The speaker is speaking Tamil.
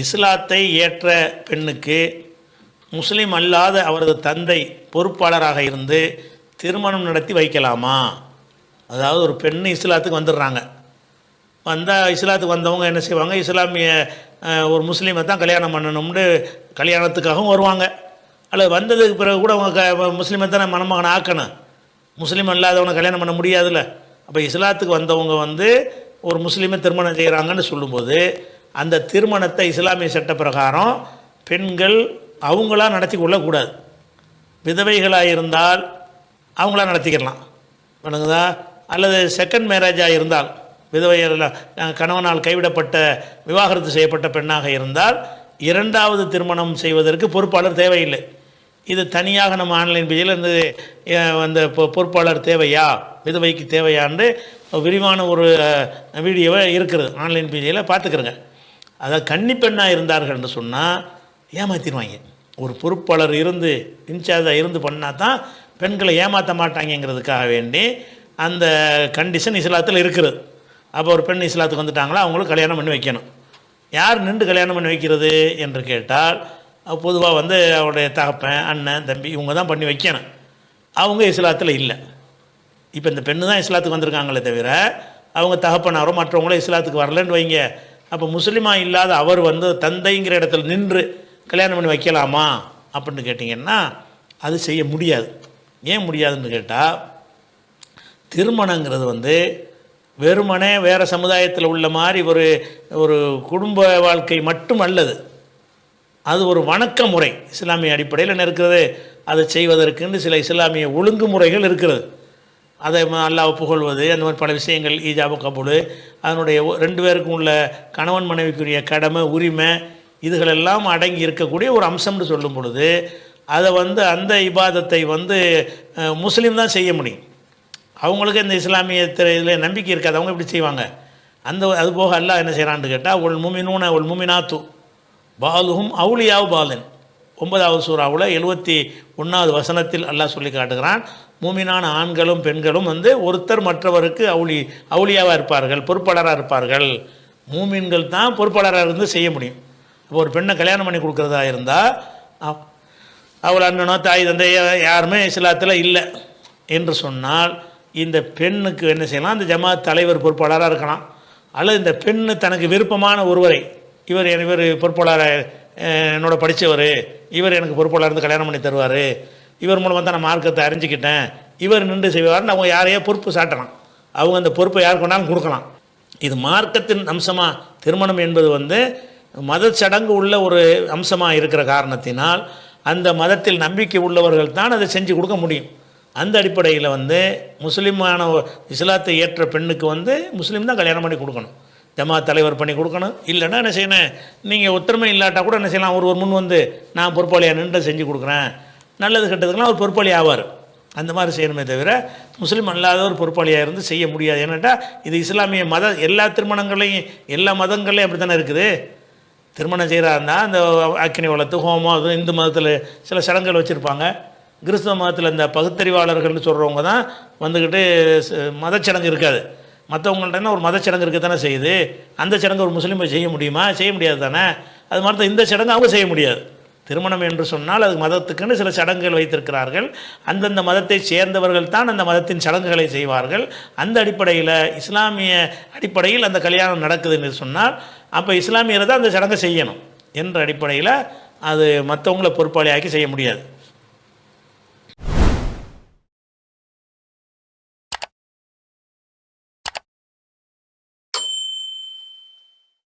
இஸ்லாத்தை ஏற்ற பெண்ணுக்கு முஸ்லீம் அல்லாத அவரது தந்தை பொறுப்பாளராக இருந்து திருமணம் நடத்தி வைக்கலாமா? அதாவது ஒரு பெண் இஸ்லாத்துக்கு வந்துடுறாங்க, வந்தால் இஸ்லாத்துக்கு வந்தவங்க என்ன செய்வாங்க, இஸ்லாமிய ஒரு முஸ்லீமை தான் கல்யாணம் பண்ணணும்னு கல்யாணத்துக்காகவும் வருவாங்க. அல்லது வந்ததுக்கு பிறகு கூட அவங்க முஸ்லீமை தானே மணமகனை ஆக்கணும், முஸ்லீம் அல்லாதவனை கல்யாணம் பண்ண முடியாதுல்ல. அப்போ இஸ்லாத்துக்கு வந்தவங்க வந்து ஒரு முஸ்லீமை திருமணம் செய்கிறாங்கன்னு சொல்லும்போது அந்த திருமணத்தை இஸ்லாமிய சட்ட பிரகாரம் பெண்கள் அவங்களா நடத்தி கொள்ளக்கூடாது. விதவைகளாக இருந்தால் அவங்களா நடத்திக்கலாம் வணங்குதா, அல்லது செகண்ட் மேரேஜாக இருந்தால் விதவைகள் கணவனால் கைவிடப்பட்ட விவாகரத்து செய்யப்பட்ட பெண்ணாக இருந்தால் இரண்டாவது திருமணம் செய்வதற்கு பொறுப்பாளர் தேவையில்லை. இது தனியாக நம்ம ஆன்லைன் பேஜில் இந்த அந்த பொறுப்பாளர் தேவையா, விதவைக்கு தேவையான்னு விரிவான ஒரு வீடியோவை இருக்கிறது, ஆன்லைன் பேஜில் பார்த்துக்கிறங்க. அதாவது கன்னி பெண்ணாக இருந்தார்கள் என்று சொன்னால் ஏமாற்றிடுவாங்க. ஒரு பொறுப்பாளர் இருந்து இன்சார்ஜாக இருந்து பண்ணால் தான் பெண்களை ஏமாற்ற மாட்டாங்கிறதுக்காக வேண்டி அந்த கண்டிஷன் இஸ்லாத்தில் இருக்கிறது. அப்போ ஒரு பெண் இஸ்லாத்துக்கு வந்துட்டாங்களா அவங்களுக்கு கல்யாணம் பண்ணி வைக்கணும். யார் நின்று கல்யாணம் பண்ணி வைக்கிறது என்று கேட்டால் பொதுவாக வந்து அவருடைய தகப்பன், அண்ணன், தம்பி இவங்க தான் பண்ணி வைக்கணும். அவங்க இஸ்லாத்தில் இல்லை. இப்போ இந்த பெண்ணு தான் இஸ்லாத்துக்கு வந்திருக்காங்களே தவிர அவங்க தகப்பனாரோ மற்றவங்களோ இஸ்லாத்துக்கு வரலன்னு வைங்க. அப்போ முஸ்லீமாக இல்லாத அவர் வந்து தந்தைங்கிற இடத்துல நின்று கல்யாணம் பண்ணி வைக்கலாமா அப்படின்னு கேட்டிங்கன்னா அது செய்ய முடியாது. ஏன் முடியாதுன்னு கேட்டால், திருமணங்கிறது வந்து வெறுமனே வேறு சமுதாயத்தில் உள்ள மாதிரி ஒரு குடும்ப வாழ்க்கை மட்டும் அல்லது, அது ஒரு வணக்க முறை. இஸ்லாமிய அடிப்படையில் என்ன இருக்கிறது, அதை செய்வதற்குன்னு சில இஸ்லாமிய ஒழுங்குமுறைகள் இருக்கிறது. அதை அல்லாஹ் புகழ்வது, அந்த மாதிரி பல விஷயங்கள், ஈஜாபு கபூல், அதனுடைய ரெண்டு பேருக்கும் உள்ள கணவன் மனைவிக்குரிய கடமை, உரிமை, இதுகளெல்லாம் அடங்கி இருக்கக்கூடிய ஒரு அம்சம்னு சொல்லும் பொழுது அதை வந்து அந்த இபாதத்தை வந்து முஸ்லீம் தான் செய்ய முடியும். அவங்களுக்கு இந்த இஸ்லாமிய இதில் நம்பிக்கை இருக்காது, அவங்க எப்படி செய்வாங்க? அது போக அல்லாஹ் என்ன செய்கிறான்னு கேட்டால், ஒல் முமினூன ஒல் முமினாத்து பாலுஹும் அவுலியாவு பாலன் 9வது சூறாவில் 71வது வசனத்தில் அல்லாஹ் சொல்லி காட்டுகிறான், மூமினான ஆண்களும் பெண்களும் வந்து ஒருத்தர் மற்றவருக்கு அவுலியாவாக இருப்பார்கள், பொறுப்பாளராக இருப்பார்கள். மூமின்கள் தான் பொறுப்பாளராக இருந்து செய்ய முடியும். இப்போ ஒரு பெண்ணை கல்யாணம் பண்ணி கொடுக்குறதா இருந்தால் அவள் அண்ணனோ தாய் தந்தை யாருமே இஸ்லாத்தில் இல்லை என்று சொன்னால் இந்த பெண்ணுக்கு என்ன செய்யலாம், அந்த ஜமாத் தலைவர் பொறுப்பாளராக இருக்கலாம். அல்லது இந்த பெண்ணு தனக்கு விருப்பமான ஒருவரை, இவர் பொறுப்பாளராக என்னோட படித்தவர், இவர் எனக்கு பொறுப்பாளர் இருந்து கல்யாணம் பண்ணி தருவார், இவர் மூலமாக தான் நான் மார்க்கத்தை அறிஞ்சிக்கிட்டேன், இவர் நின்று செய்வார்னு அவங்க யாரையோ பொறுப்பு சாட்டலாம். அவங்க அந்த பொறுப்பை யார் கொண்டாலும் கொடுக்கலாம். இது மார்க்கத்தின் அம்சமாக திருமணம் என்பது வந்து மத சடங்கு உள்ள ஒரு அம்சமாக இருக்கிற காரணத்தினால் அந்த மதத்தில் நம்பிக்கை உள்ளவர்கள் தான் அதை செஞ்சு கொடுக்க முடியும். அந்த அடிப்படையில் வந்து முஸ்லீமான இஸ்லாத்தை ஏற்ற பெண்ணுக்கு வந்து முஸ்லீம் தான் கல்யாணம் பண்ணி கொடுக்கணும், ஜமாத் தலைவர் பண்ணி கொடுக்கணும். இல்லைன்னா என்ன செய்யணும், நீங்கள் ஒற்றுமை இல்லாட்டால் கூட என்ன செய்யலாம், ஒரு முன் வந்து நான் பொறுப்பாளியாக நின்று செஞ்சு கொடுக்குறேன், நல்லது கெட்டதுக்கெல்லாம் ஒரு பொறுப்பாளி ஆவார். அந்த மாதிரி செய்யணுமே தவிர முஸ்லீம் அல்லாத ஒரு பொறுப்பாளியாக இருந்து செய்ய முடியாது. ஏன்னாட்டா இது இஸ்லாமிய எல்லா திருமணங்களையும் எல்லா மதங்களையும் அப்படி தானே இருக்குது. திருமணம் செய்கிறாருந்தா அந்த அக்கினி வளர்த்து ஹோமம், அது இந்து மதத்தில் சில சடங்குகள் வச்சுருப்பாங்க. கிறிஸ்தவ மதத்தில் இந்த பகுத்தறிவாளர்கள்னு சொல்கிறவங்க தான் வந்துக்கிட்டு மதச்சடங்கு இருக்காது, மற்றவங்கள்ட்ட ஒரு மதச்சடங்கு இருக்க தானே செய்யுது. அந்த சடங்கு ஒரு முஸ்லீமை செய்ய முடியுமா? செய்ய முடியாது தானே. அது மாதிரி தான் இந்த சடங்கு அவங்க செய்ய முடியாது. திருமணம் என்று சொன்னால் அது மதத்துக்குன்னு சில சடங்குகள் வைத்திருக்கிறார்கள். அந்தந்த மதத்தை சேர்ந்தவர்கள் தான் அந்த மதத்தின் சடங்குகளை செய்வார்கள். அந்த அடிப்படையில் இஸ்லாமிய அடிப்படையில் அந்த கல்யாணம் நடக்குது என்று சொன்னால் அப்போ இஸ்லாமியரை தான் அந்த சடங்கை செய்யணும் என்ற அடிப்படையில் அது மற்றவங்கள பொறுப்பாளியாக்கி செய்ய முடியாது.